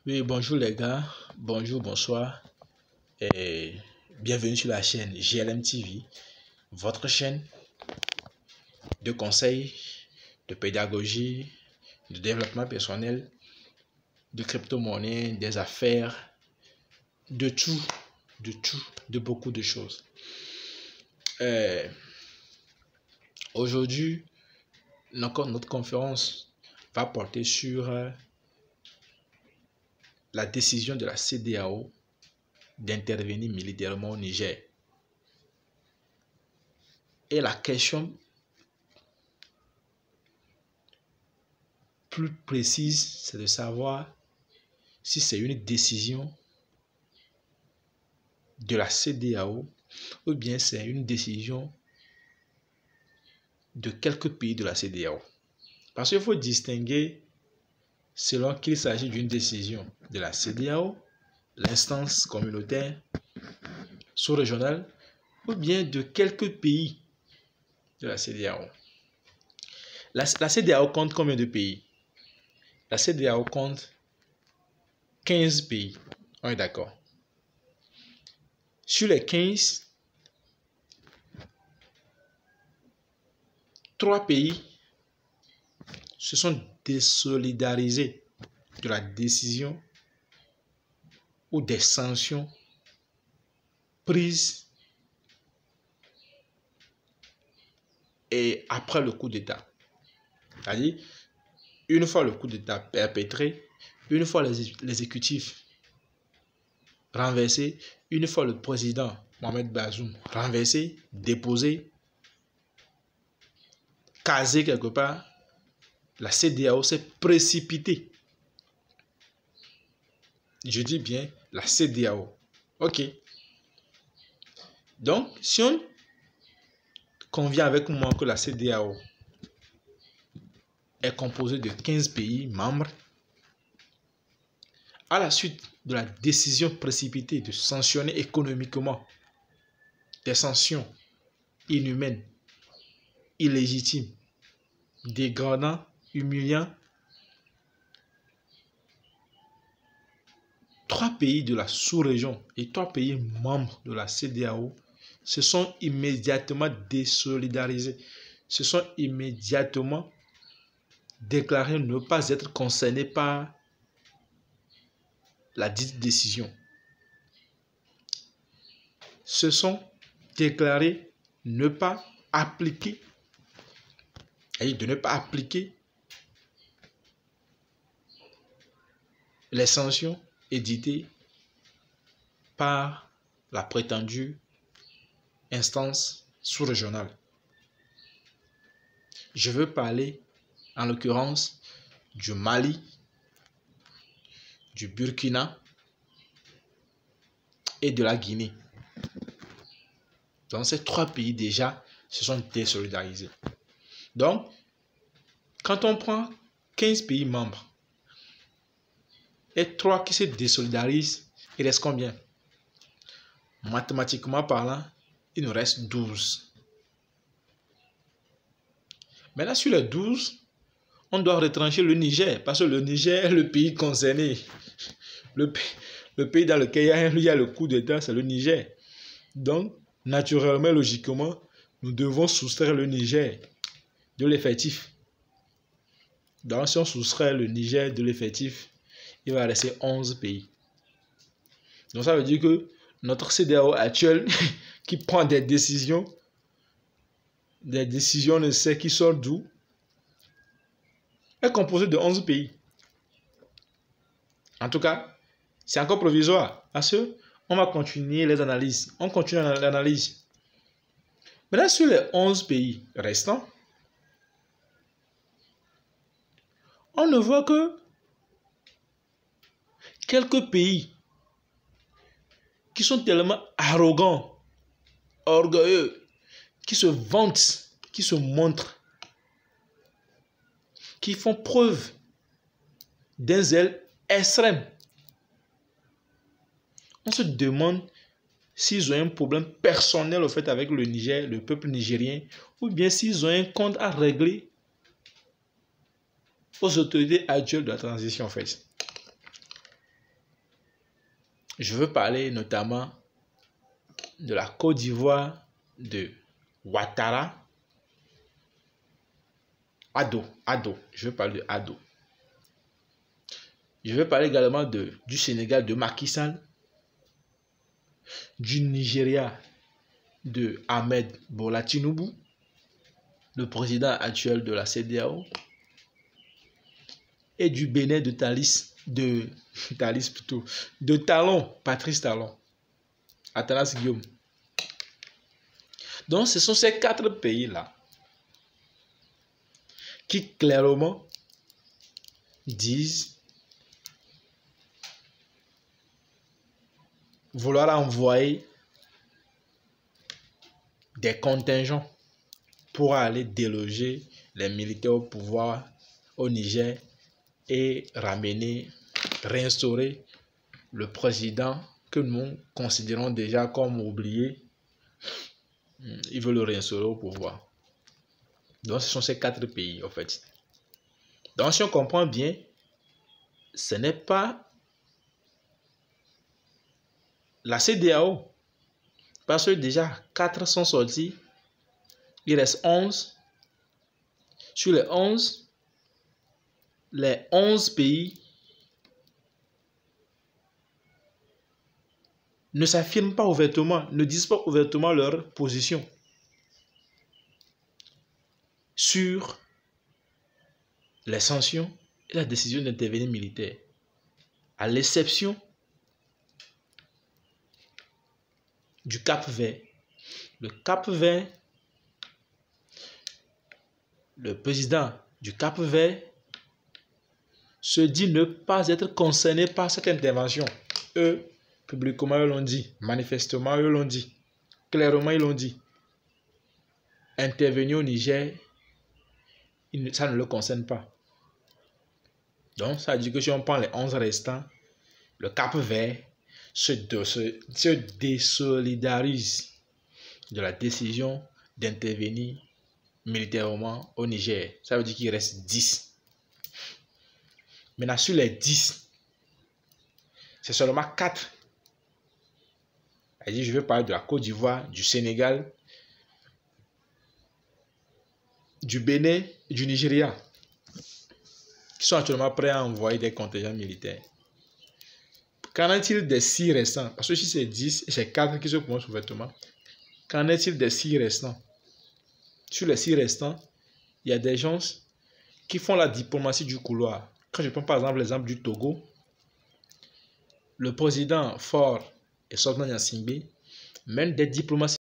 Oui, bonjour les gars, bonjour, bonsoir et bienvenue sur la chaîne GLM TV, votre chaîne de conseils, de pédagogie, de développement personnel, de crypto-monnaie, des affaires, de tout, de beaucoup de choses. Aujourd'hui, notre conférence va porter sur la décision de la CEDEAO d'intervenir militairement au Niger. Et la question plus précise, c'est de savoir si c'est une décision de la CEDEAO ou bien c'est une décision de quelques pays de la CEDEAO. Parce qu'il faut distinguer selon qu'il s'agit d'une décision de la CEDEAO, l'instance communautaire sous-régionale, ou bien de quelques pays de la CEDEAO. La CEDEAO compte combien de pays? La CEDEAO compte 15 pays. On est d'accord. Sur les 15, 3 pays se sont désolidarisés de la décision ou des sanctions prises et après le coup d'État. C'est-à-dire, une fois le coup d'État perpétré, une fois l'exécutif renversé, une fois le président Mohamed Bazoum renversé, déposé, casé quelque part, la CEDEAO s'est précipitée. Je dis bien la CEDEAO. Ok. Donc, si on convient avec moi que la CEDEAO est composée de 15 pays membres, à la suite de la décision précipitée de sanctionner économiquement des sanctions inhumaines, illégitimes, dégradant, humiliant, 3 pays de la sous-région et 3 pays membres de la CEDEAO se sont immédiatement désolidarisés, se sont immédiatement déclarés ne pas être concernés par la dite décision. Se sont déclarés ne pas appliquer, de ne pas appliquer les sanctions éditées par la prétendue instance sous-régionale. Je veux parler en l'occurrence du Mali, du Burkina et de la Guinée. Donc ces 3 pays déjà se sont désolidarisés. Donc, quand on prend 15 pays membres et 3 qui se désolidarisent, il reste combien? Mathématiquement parlant, il nous reste 12. Maintenant, sur les 12, on doit retrancher le Niger, parce que le Niger est le pays concerné. Le pays dans lequel il y a le coup d'État, c'est le Niger. Donc, naturellement, logiquement, nous devons soustraire le Niger de l'effectif. Donc, si on soustrait le Niger de l'effectif, il va rester 11 pays. Donc, ça veut dire que notre CEDEAO actuelle qui prend des décisions ne sait qui sort d'où, est composée de 11 pays. En tout cas, c'est encore provisoire. Parce qu'on va continuer les analyses. On continue l'analyse. Maintenant, sur les 11 pays restants, on ne voit que quelques pays qui sont tellement arrogants, orgueilleux, qui se vantent, qui se montrent, qui font preuve d'un zèle extrême. On se demande s'ils ont un problème personnel au fait avec le Niger, le peuple nigérien, ou bien s'ils ont un compte à régler aux autorités actuelles de la transition en fait. Je veux parler notamment de la Côte d'Ivoire, de Ouattara. Ado. Je veux parler de Ado. Je veux parler également du Sénégal, de Macky Sall. Du Nigeria, de Ahmed Bola Tinubu, le président actuel de la CEDEAO. Et du Bénin de Talon, Patrice Talon, Athanas Guillaume. Donc ce sont ces 4 pays-là qui clairement disent vouloir envoyer des contingents pour aller déloger les militaires au pouvoir au Niger et réinstaurer le président que nous considérons déjà comme oublié. Ils veulent le réinstaurer au pouvoir. Donc ce sont ces 4 pays en fait. Donc si on comprend bien, ce n'est pas la CEDEAO. Parce que déjà 4 sont sortis. Il reste 11. Sur les 11 pays ne s'affirment pas ouvertement, ne disent pas ouvertement leur position sur les sanctions et la décision d'intervenir militaire. À l'exception du Cap-Vert. Le Cap-Vert, le président du Cap-Vert se dit ne pas être concerné par cette intervention. Eux, publiquement, ils l'ont dit. Manifestement, ils l'ont dit. Clairement, ils l'ont dit. Intervenir au Niger, ça ne le concerne pas. Donc, ça veut dire que si on prend les 11 restants, le Cap-Vert se désolidarise de la décision d'intervenir militairement au Niger. Ça veut dire qu'il reste 10. Maintenant, sur les 10, c'est seulement 4. Je vais parler de la Côte d'Ivoire, du Sénégal, du Bénin et du Nigeria, qui sont actuellement prêts à envoyer des contingents militaires. Qu'en est-il des 6 restants? Parce que si c'est 10 et c'est 4 qui se prononcent ouvertement, qu'en est-il des 6 restants? Sur les 6 restants, il y a des gens qui font la diplomatie du couloir. Quand je prends par exemple l'exemple du Togo, le président Faure et Sognan Gnassingbé mènent des diplomaties